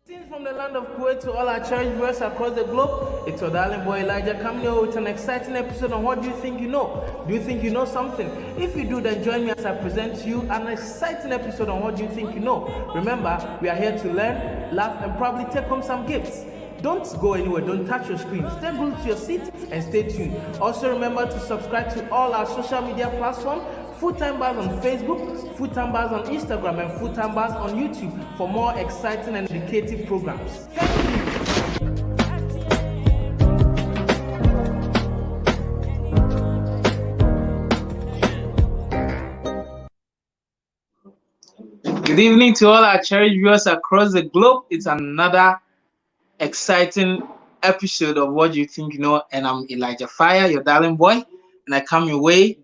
Greetings from the land of Kuwait to all our church viewers across the globe. It's your darling boy Elijah coming here with an exciting episode on What Do You Think You Know? Do you think you know something? If you do, then join me as I present to you an exciting episode on What Do You Think You Know? Remember, we are here to learn, laugh, and probably take home some gifts. Don't go anywhere, don't touch your screen. Stay glued to your seat and stay tuned. Also remember to subscribe to all our social media platforms, Full-Time Bars on Facebook, Full-Time Bars on Instagram, and Full-Time Bars on YouTube for more exciting and educative programs. Thank you. Good evening to all our cherished viewers across the globe. It's another exciting episode of What You Think You Know, and I'm Elijah Fire, your darling boy, and I come your way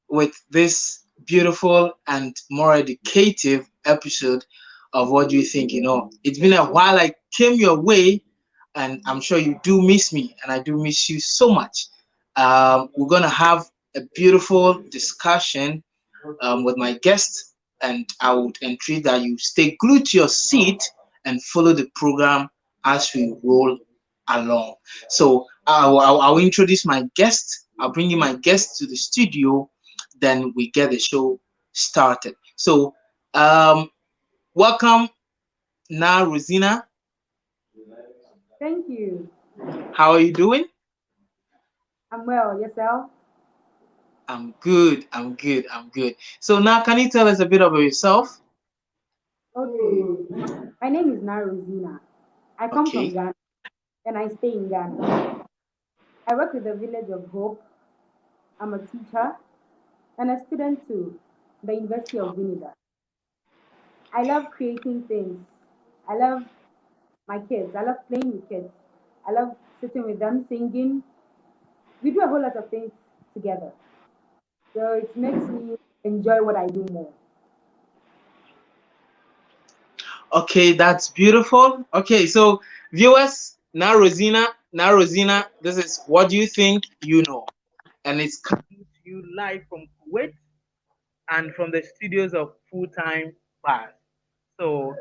with this beautiful and more educative episode of What Do You Think You Know. It's been a while I came your way, and I'm sure you do miss me, and I do miss you so much. We're gonna have a beautiful discussion with my guest, and I would entreat that you stay glued to your seat and follow the program as we roll along. So I'll introduce my guest. I'll bring you my guest to the studio, then we get the show started. So welcome, Naa Rosina. Thank you. How are you doing? I'm well. Yourself? I'm good. I'm good. I'm good. So now, can you tell us a bit about yourself? Okay. My name is Naa Rosina. I come from Okay. Ghana and I stay in Ghana. I work with the Village of Hope. I'm a teacher and a student too, the University of Winneba. I love creating things. I love my kids. I love playing with kids. I love sitting with them, singing. We do a whole lot of things together. So it makes me enjoy what I do more. Okay, that's beautiful. Okay, so viewers, Naa Rosina, this is What Do You Think You Know? And it's coming to you live from Kuwait and from the studios of Full-Time Bars. So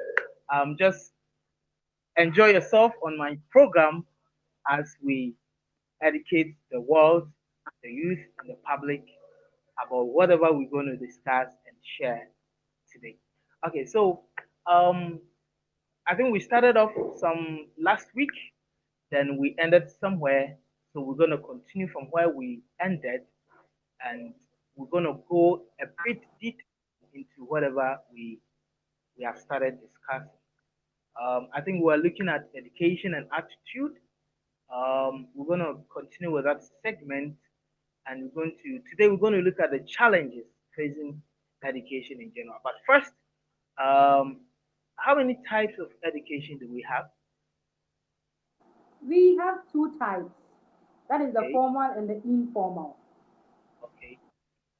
just enjoy yourself on my program as we educate the world, the youth, and the public about whatever we're going to discuss and share today. Okay, so um, I think we started off some last week, then we ended somewhere. So we're going to continue from where we ended, and we're going to go a bit deep into whatever we have started discussing. I think we're looking at education and attitude. We're going to continue with that segment, and today we're going to look at the challenges facing education in general. But first, um, how many types of education do we have? We have two types. That is the Okay, formal and the informal. okay.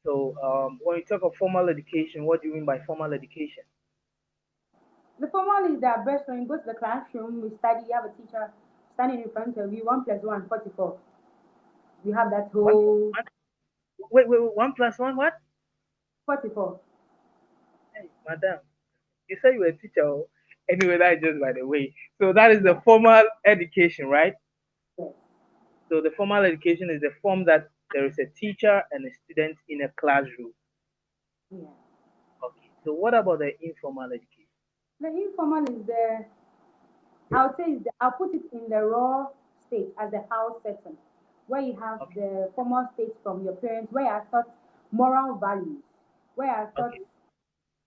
So when you talk of formal education, what do you mean by formal education? The formal is their best friend. You go to the classroom, we study, you have a teacher standing in front of you, 1 plus 1, 44. We have that One, whole one, wait, 1 plus 1, what? 44. Hey, madam, you said you were a teacher. Oh. Anyway, that is just by the way. So that is the Yeah, formal education, right? yes, So the formal education is the form that there is a teacher and a student in a classroom. yeah. Okay. So what about the informal education? The informal is the, I'll say, I'll put it in the raw state as the house setting, where you have Okay. the formal state from your parents, where you are taught moral values, where you are taught Okay.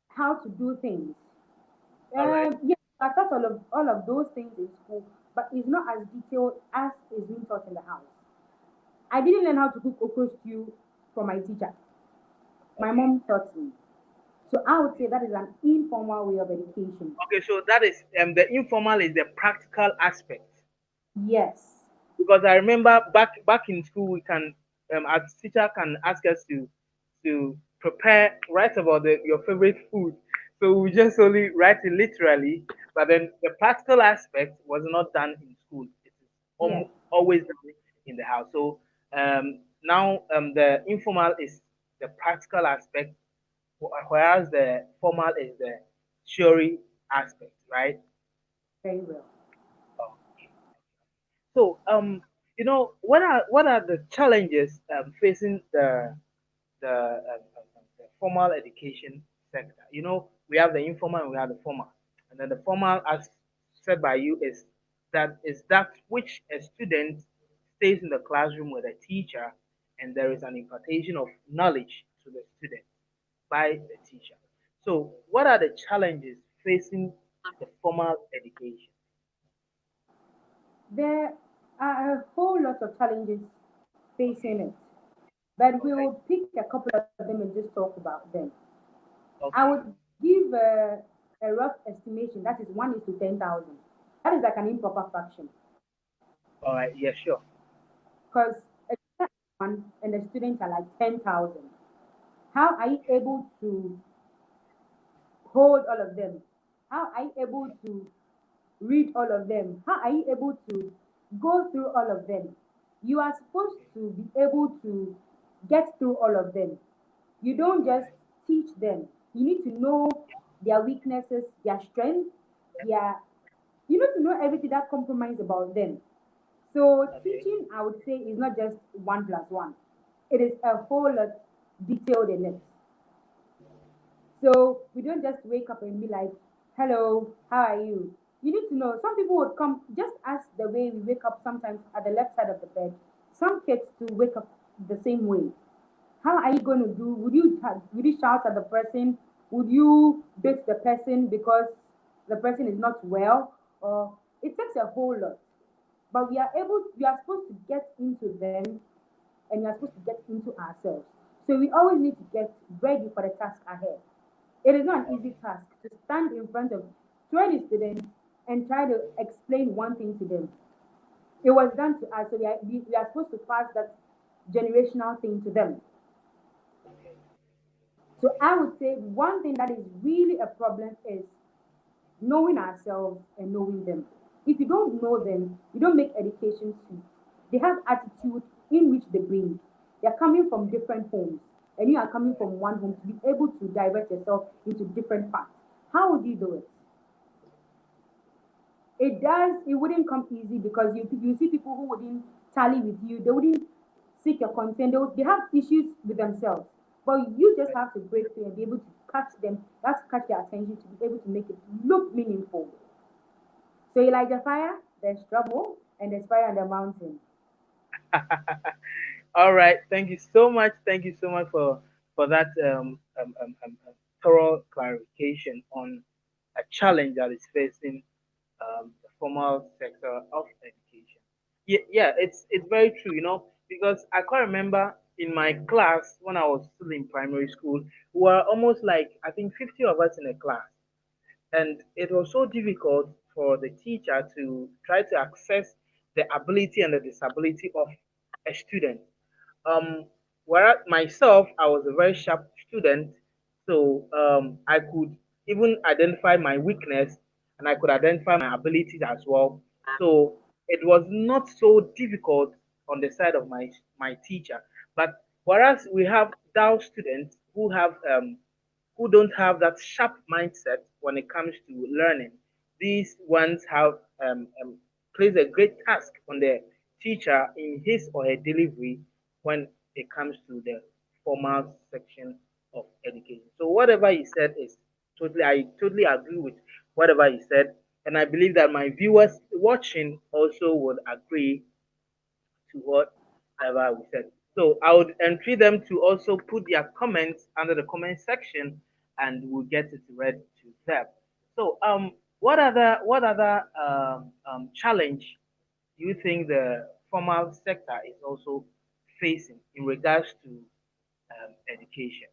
how to do things. All right. Yeah, I taught all of those things in school, but it's not as detailed as is being taught in the house. I didn't learn how to cook okra stew from my teacher. My Okay. mom taught me. So I would say that is an informal way of education. Okay. So that is the informal is the practical aspect. Yes. Because I remember back in school, we can our teacher can ask us to prepare write about your favorite food. So we just only write it literally, but then the practical aspect was not done in school. It is Yes. always done in the house. So now the informal is the practical aspect, whereas the formal is the theory aspect, right? very well. Okay. So, what are the challenges facing the formal education sector? We have the informal and we have the formal. And then the formal, as said by you, is that which a student stays in the classroom with a teacher, and there is an impartation of knowledge to the student by the teacher. So, what are the challenges facing the formal education? There are a whole lot of challenges facing it, but All we right. will pick a couple of them and just talk about them. I would Okay. give a rough estimation that is 1 is to 10,000. That is like an improper fraction All right. Yeah. Sure. because a teacher is one and the students are like 10,000. How are you able to hold all of them? How are you able to read all of them? How are you able to go through all of them? You are supposed to be able to get through all of them. You don't All just right. teach them. You need to know their weaknesses, their strengths, their you need to know everything that compromise about them. So Okay. teaching, I would say, is not just 1 plus 1. It is a whole lot detailed in it. So we don't just wake up and be like, hello, how are you? You need to know. Some people would come just as the way we wake up sometimes at the left side of the bed. Some kids to wake up the same way. How are you going to do? Would you shout at the person? Would you beat the person because the person is not well? Or it takes a whole lot. But we are supposed to get into them and we are supposed to get into ourselves. So we always need to get ready for the task ahead. It is not an easy Okay. task to stand in front of 20 students and try to explain one thing to them. It was done to us, so we are supposed to pass that generational thing to them. Okay. So I would say one thing that is really a problem is knowing ourselves and knowing them. If you don't know them, you don't make education sweet. They have attitude in which they bring. They're coming from different homes, and you are coming All right. from one home to be able to divert yourself into different paths. How would you do it? It wouldn't come easy because you see people who wouldn't tally with you, they wouldn't seek your consent, they have issues with themselves. But you just Right. have to break through and be able to catch them, that's catch their attention to be able to make it look meaningful. So you like the fire, there's trouble, and there's fire on the mountain. All right. Thank you so much. Thank you so much for that thorough clarification on a challenge that is facing the formal sector of education. Yeah, yeah, it's very true. Because I can't remember in my class when I was still in primary school, we were almost like I think 50 of us in a class, and it was so difficult for the teacher to try to access the ability and the disability of a student. Um, whereas myself, I was a very sharp student, so I could even identify my weakness and I could identify my abilities as well. So it was not so difficult on the side of my teacher. But whereas we have DAO students who don't have that sharp mindset when it comes to learning. These ones have placed a great task on the teacher in his or her delivery when it comes to the formal section of education. So whatever he said is I totally agree with whatever he said, and I believe that my viewers watching also would agree to whatever we said. So I would entreat them to also put their comments under the comment section, and we'll get it read to them. So what other challenge do you think the formal sector is also facing in regards to education?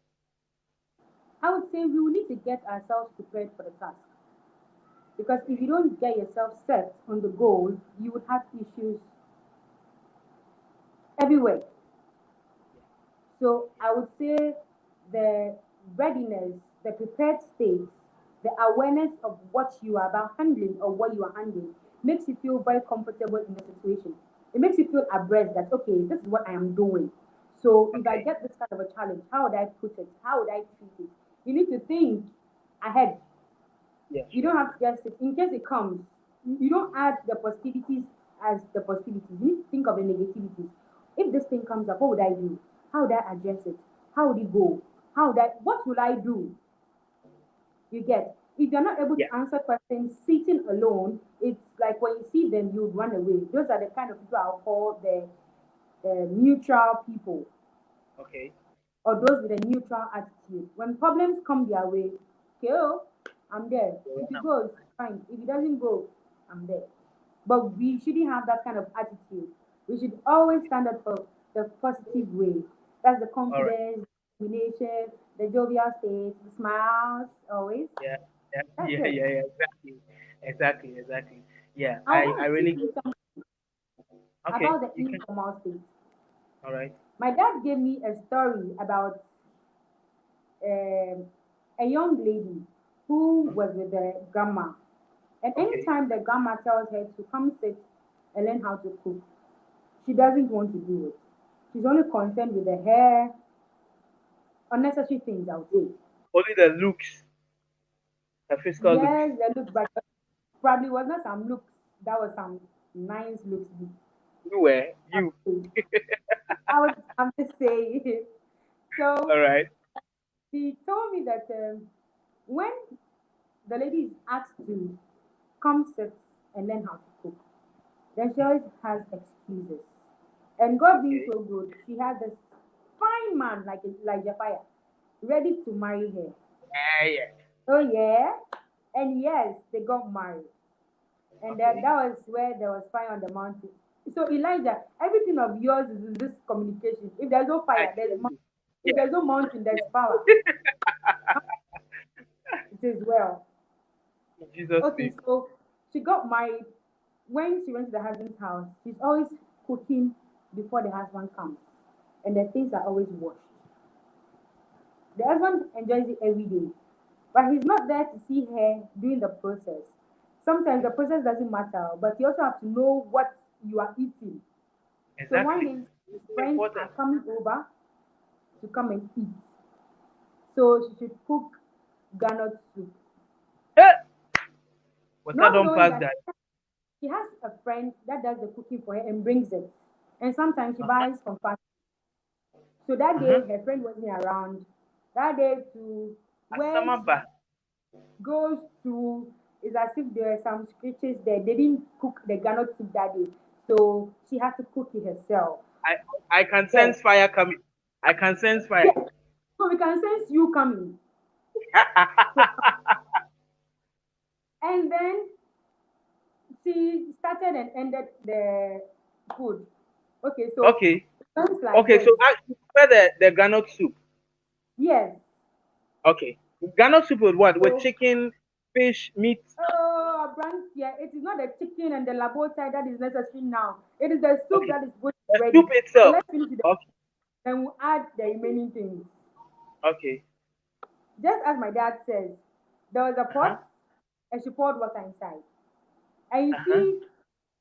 I would say we will need to get ourselves prepared for the task. Because if you Okay. don't get yourself set on the goal, you would have issues everywhere. Yeah. So I would say the readiness, the prepared state, the awareness of what you are about handling or what you are handling makes you feel very comfortable in the situation. It makes you feel abreast that, okay, this is what I am doing. So if I Okay. get this kind of a challenge, how would I put it? How would I treat it? You need to think ahead. Yeah. You Sure. don't have to just sit in case it comes. You don't add the positivities as the positivities. You need to think of the negativities. If this thing comes up, what would I do? How would I address it? How would it go? What will I do? You get. If you're not able Yeah. to answer questions sitting alone, it's like when you see them, you would run away. Those are the kind of people I'll call the neutral people, Okay. or those with a neutral attitude. When problems come their way, okay, oh, I'm there. Fair If it enough. goes, fine. If it doesn't go, I'm there. But we shouldn't have that kind of attitude. We should always stand up for the positive way. That's the All right. confidence, the determination, the jovial state, the smiles, always. Yeah. Yeah. That's Yeah. it. Yeah. Yeah. Exactly. Exactly. Exactly. Yeah. I I want to really teach get. you something Okay. about the You can. informal state. All right. My dad gave me a story about um, a young lady who Huh? was with the grandma. And Okay. anytime the grandma tells her to come sit and learn how to cook, she doesn't want to do it. She's only concerned with the hair, unnecessary things, I would say. Only the looks, the physical looks. Yes, the looks, but probably was not some looks. That was some nice looks. You were I you. would say. I'm just saying. All So right. she told me that when the lady is asked to come sit and learn how to cook, then she always has excuses. And God being Okay. so good, she had this fine man like Elijah Fire ready to marry her. Yeah. Yeah. Oh yeah, and yes, they got married, and that Okay. was where there was fire on the mountain. So Elijah, everything of yours is in this communication. If there's no I fire, there's tell you. if Yeah. there's no mountain, there's power. Yeah. It is well. In Jesus' Okay, name. so she got married. When she went to the husband's house, she's always cooking before the husband comes, and the things are always washed. The husband enjoys it every day, but he's not there to see her doing the process. Sometimes the process doesn't matter, but you also have to know what you are eating. So one Exactly. day, his It's very friends are important. coming over to come and eat. So she should cook garnet soup, Eh, water not don't knowing pass that that. she has a friend that does the cooking for her and brings it. And sometimes she Uh huh. buys from fast. So that Uh huh. day, her friend wasn't around. That day, to where she Asamaba. goes to, is as if there are some scratches there. They didn't cook the garnet soup that day. So she had to cook it herself. I I can Yes. sense fire coming. I can sense fire. Yes. So we can sense you coming. So, and then she started and ended the food. Okay, so Okay. things like Okay. this. So I prepare the granite soup. Yes. Okay. Granite soup with what? With So, chicken, fish, meat. oh, brand, yeah, it is not the chicken and the labota that is necessary now. It is the soup Okay. that is going to be The ready. soup So itself. let's finish with the, Okay. then we'll add the remaining things. Okay. Just as my dad says, there was a Uh huh. pot and she poured water inside. And you Uh huh. see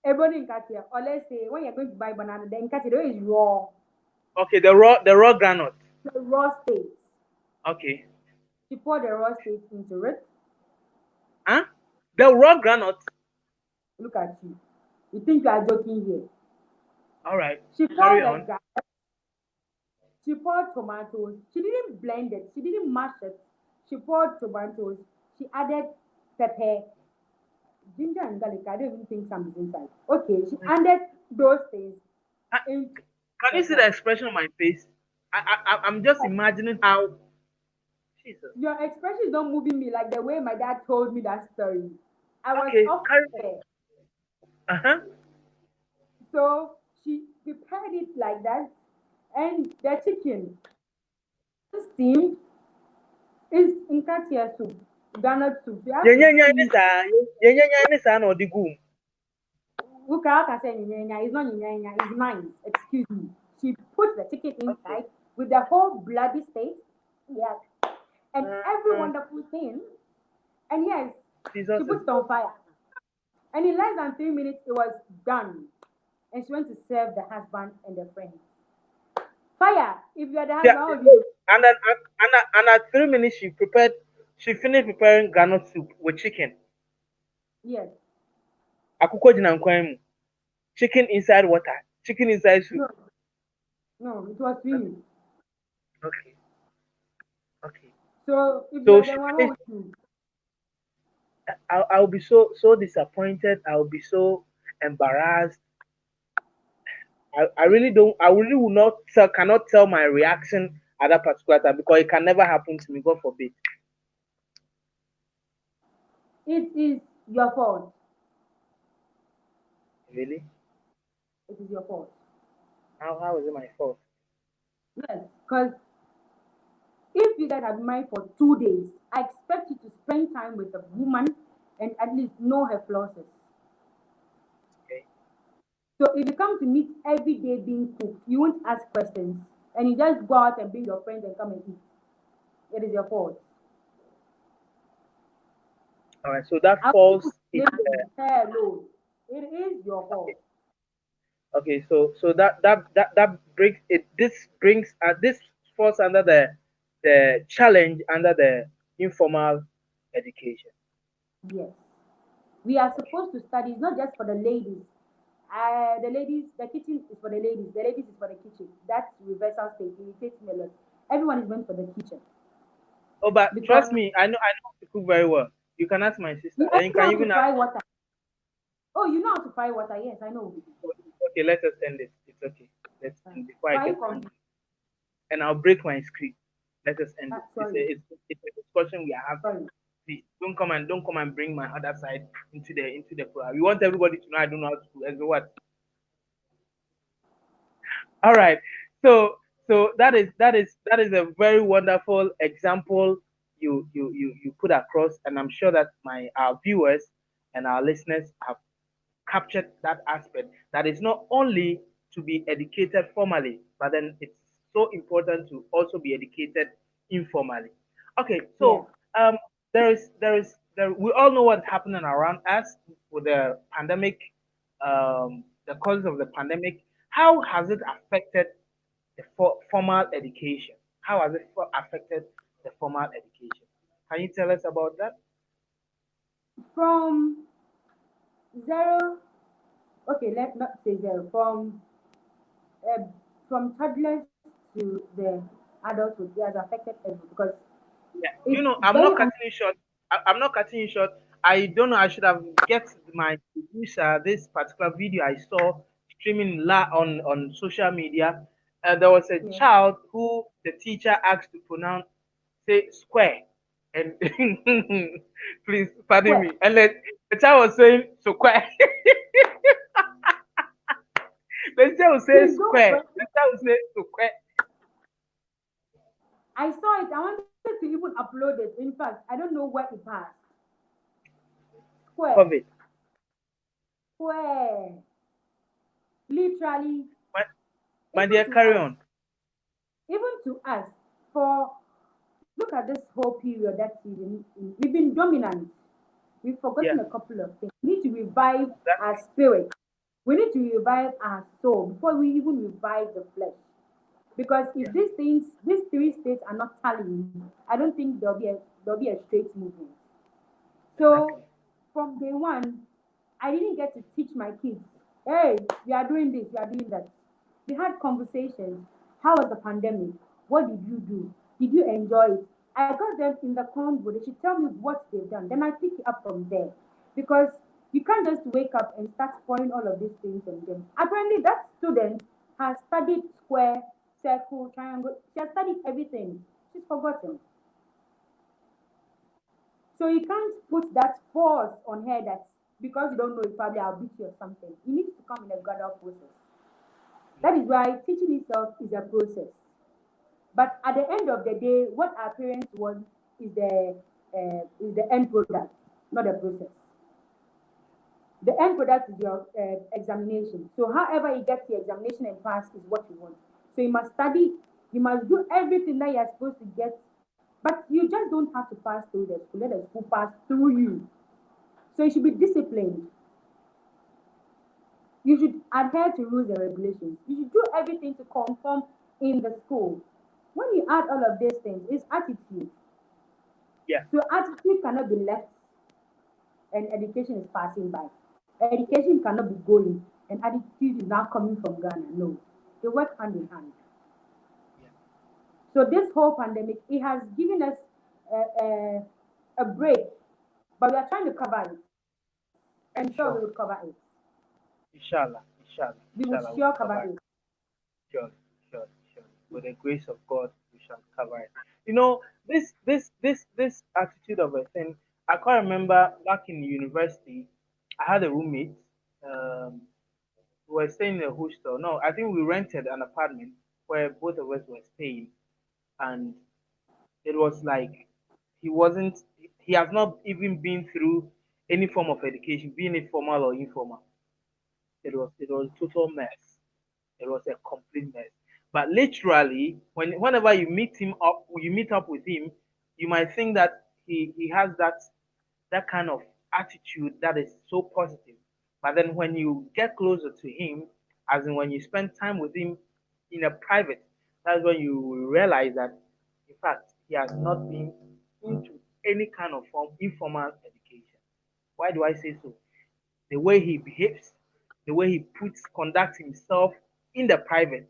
ebony in Katia, or let's say when you're going to buy banana, the Katia the way is raw, Okay. The raw granite. the raw state. Okay. She poured the raw state into it. Huh? The raw granite. Look at you. You think you are joking here. All right. She Carry poured the on. she poured tomatoes. She didn't blend it. She didn't mash it. She poured tomatoes. She added pepper, ginger, and garlic. I don't even think some is inside. Okay, she Mm. added those things Uh, into Can the you see the pot. expression on my face? I'm just imagining how. Jesus. Your expression is not moving me like the way my dad told me that story. I was Okay. off Carry on. there. Uh huh. So she prepared it like that. And the chicken steamed is in katia soup, garnet soup. You have to Yenya ni steam. sa. Yenya ni sa na odigum. Ukaka say nyanya, it's not nyanya, it's nice. Excuse me. She put the chicken Okay. inside with the whole bloody state. Yes. And every Uh, wonderful thing. And yes, she Jesus is put it on fire. And in less than 3 minutes, it was done. And she went to serve the husband and the friends. Fire! If you are the yeah. husband, what would you do? And at 3 minutes she prepared. She finished preparing granite soup with chicken. Yes. Akukọ gyina nkwan mu. Chicken inside water. Chicken inside soup. No, no, it was swimming. Okay, okay. So if you So are she the one, what finished. would you? I'll be so disappointed. I'll be so embarrassed. I really don't. I really will not tell. Cannot tell my reaction at that particular time because it can never happen to me. God forbid. It is your fault. Really? It is your fault. How is it my fault? Yes, because if you guys have been married for 2 days, I expect you to spend time with the woman and at least know her flaws. Okay. So if you come to meet every day being cooked, you won't ask questions and you just go out and bring your friends and come and eat. It is your fault. All right. So that I won't put falls in blame the. on her alone. It is your fault. Okay. So that brings it. This brings this falls under the challenge under the informal education. Yes. We are Okay. supposed to study, it's not just for the ladies. The ladies, the kitchen is for the ladies is for the kitchen. That's reversal state. It takes me a lot. Everyone is meant for the kitchen. Oh, but Because trust me, I know how to cook very well. You can ask my sister, you and you know can how to even ask. fry water. Oh, you know how to fry water. Yes, I know. Okay, let us end it. It's okay. Let's end before I Fry get con. angry, and I'll break my script. Let us end it. Sorry, It's a discussion we are having. sorry. Please don't come and bring my other side into the program. We want everybody to know I don't know how to do as what. All right. So that is a very wonderful example you put across, and I'm sure that my our viewers and our listeners have captured that aspect that is not only to be educated formally, but then it's so important to also be educated informally. Okay, Yeah. so there we all know what's happening around us with the pandemic, the causes of the pandemic. How has it affected the formal education? How has it affected the formal education? Can you tell us about that? From zero, okay, let's not say zero. Uh, from toddlers to the adulthood, it has affected everyone because Yeah, it's I'm very not cutting you short. I'm not cutting you short. I don't know. I should have get my producer this particular video I saw streaming on social media. There was a yeah, child who the teacher asked to pronounce say square, and please pardon square. me. And the child was saying square. The teacher was saying Please don't square. question. The child was saying square. I saw it. I wanted to even upload it. In fact, I don't know where it passed. Square, COVID. square. Literally, My, my even dear, to carry us, on. for look at this whole period that we've been dominant. We've forgotten Yeah, a couple of things. We need to revive our exactly. spirit. We need to revive our soul before we even revive the flesh. Because Yeah, if these three states are not tallying, I don't think there'll be a straight movement. So exactly. from day one, I didn't get to teach my kids, hey, we are doing this, we are doing that. We had conversations. How was the pandemic? What did you do? Did you enjoy it? I got them in the convo. They should tell me what they've done. Then I pick it up from there. Because you can't just wake up and start pouring all of these things on them. Apparently, that student has studied square, circle, triangle. She has studied everything. She's forgotten. So you can't put that force on her that because you don't know it, probably I'll beat you or something. It needs to come in a gradual process. That is why teaching itself is a process. But at the end of the day, what our parents want is the end product, not the process. The end product is your examination. So however you get the examination and pass is what you want. So you must study, you must do everything that you're supposed to get, but you just don't have to pass through the school. Let the school pass through you. So you should be disciplined. You should adhere to rules and regulations. You should do everything to conform in the school. When you add all of these things, it's attitude. Yeah. So attitude cannot be left and education is passing by. education cannot be going and attitude is not coming from Ghana. No, they work hand in hand. Yeah, So this whole pandemic, it has given us a, a break, but we are trying to cover it. And sure, we sure. will cover it. Inshallah, inshallah, We will inshallah, sure we'll cover cover it. it. Sure, sure, sure. With the grace of God, we shall cover it. You know, this attitude of a thing. I can't remember back in university, I had a roommate. Um, we were staying in a hostel. No, I think we rented an apartment where both of us were staying, and it was like he wasn't. He has not even been through any form of education, being it formal or informal. It was total mess. It was a complete mess. But literally, whenever you meet up with him, you might think that he has that kind of attitude that is so positive. But then when you get closer to him, as in when you spend time with him in a private, that's when you will realize that in fact he has not been into any kind of form informal education. Why do I say so? The way he behaves, the way he conducts himself in the private.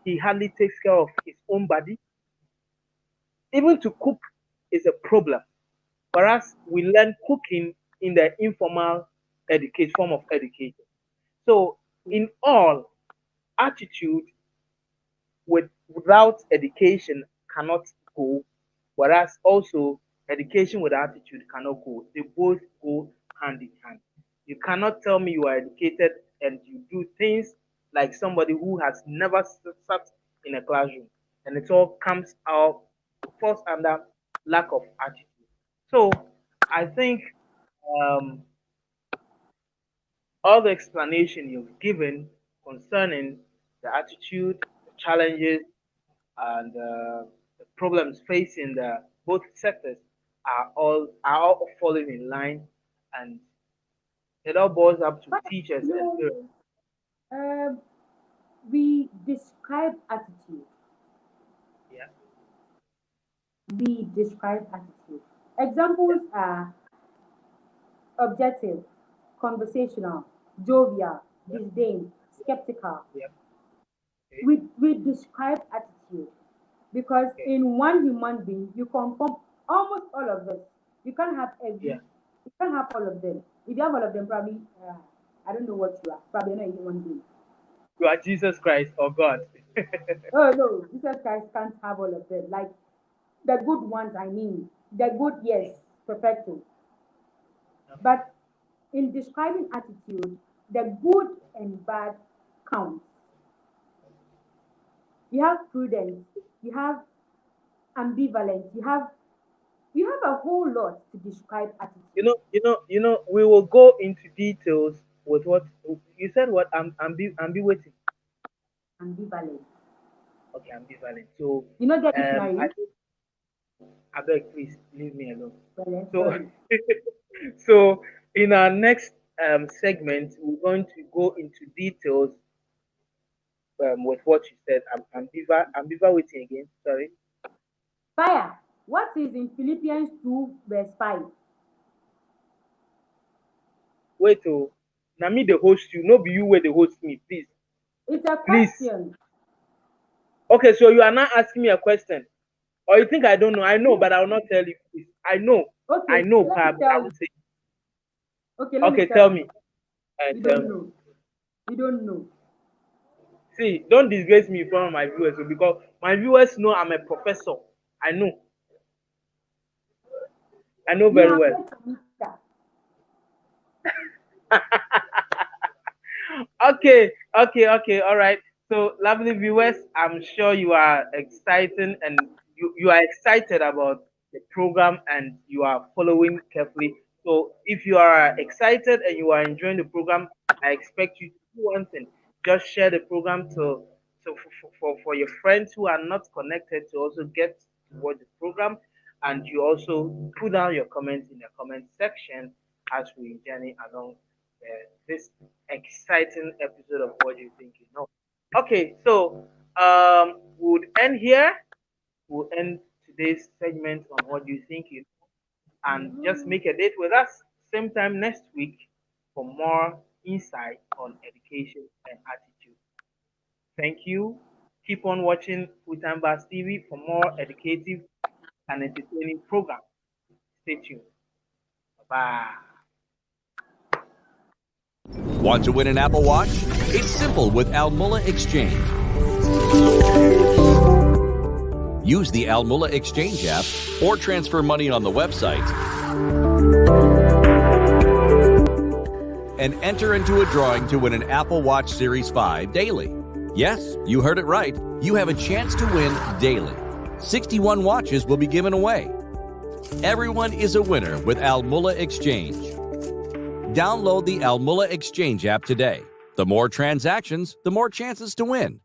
He hardly takes care of his own body. Even to cook is a problem. Whereas we learn cooking in the informal education form of education. So in all, attitude without education cannot go, whereas also education with attitude cannot go. They both go hand in hand. You cannot tell me you are educated and you do things like somebody who has never sat in a classroom, and it all comes out falls under lack of attitude. So I think um, all the explanation you've given concerning the attitude, the challenges, and the problems facing the both sectors are all falling in line, and it all boils up to But teachers you and know, parents. uh, we describe attitude. Yeah, We describe attitude. yeah, Examples are objective, conversational, jovial, yeah, disdain, skeptical. yeah. Okay, We describe attitude because okay, in one human being you conform almost all of us. You can't have yeah. you can't have all of them. If you have all of them, probably I don't know what you are. Probably not a human being. You are Jesus Christ or God. Oh no, Jesus Christ can't have all of them. Like the good ones, I mean, the good, yes, perfecto. Okay. But in describing attitude, the good and bad counts. You have prudence, you have ambivalence, you have a whole lot to describe attitude. We will go into details with what you said. What I'm be waiting. Ambivalence. Okay, ambivalent. So, You know the I dictionary? think I beg, please leave me alone. Well, So, sorry. so in our next segment, we're going to go into details with what you said. I'm waiting again. Sorry. Fire. What is in Philippians 2 verse 5? Wait, oh, now me the host you, no be you where the host me, please, It's a please. question. Okay, so you are not asking me a question, or you think I don't know? I know, Yes. but I will not tell you. Please, I Okay, know, let me but I tell will you. say. Okay, let me Okay, tell tell you. me. And You tell don't me. know. You don't know. See, don't disgrace me in front of my viewers, oh, because my viewers know I'm a professor. I know. I know You very have well. met Anita. Okay, all right. So, lovely viewers, I'm sure you are excited and you are excited about the program and you are following carefully. So, if you are excited and you are enjoying the program, I expect you to do one thing: just share the program for your friends who are not connected to also get to watch the program, and you also put down your comments in the comment section as we journey along this exciting episode of What Do You Think You Know. Okay, so we'll end here. We'll end today's segment on What Do You Think You Know, and just Mhm. make a date with us same time next week for more insight on education and attitude. Thank you. Keep on watching Full Time Bars TV for more educative and entertaining programs. Stay tuned. Bye. Want to win an Apple Watch? It's simple with Almula Exchange. Use the Almula Exchange app or transfer money on the website and enter into a drawing to win an Apple Watch Series 5 daily. Yes, you heard it right. You have a chance to win daily. 61 watches will be given away. Everyone is a winner with Almula Exchange. Download the Almula Exchange app today. The more transactions, the more chances to win.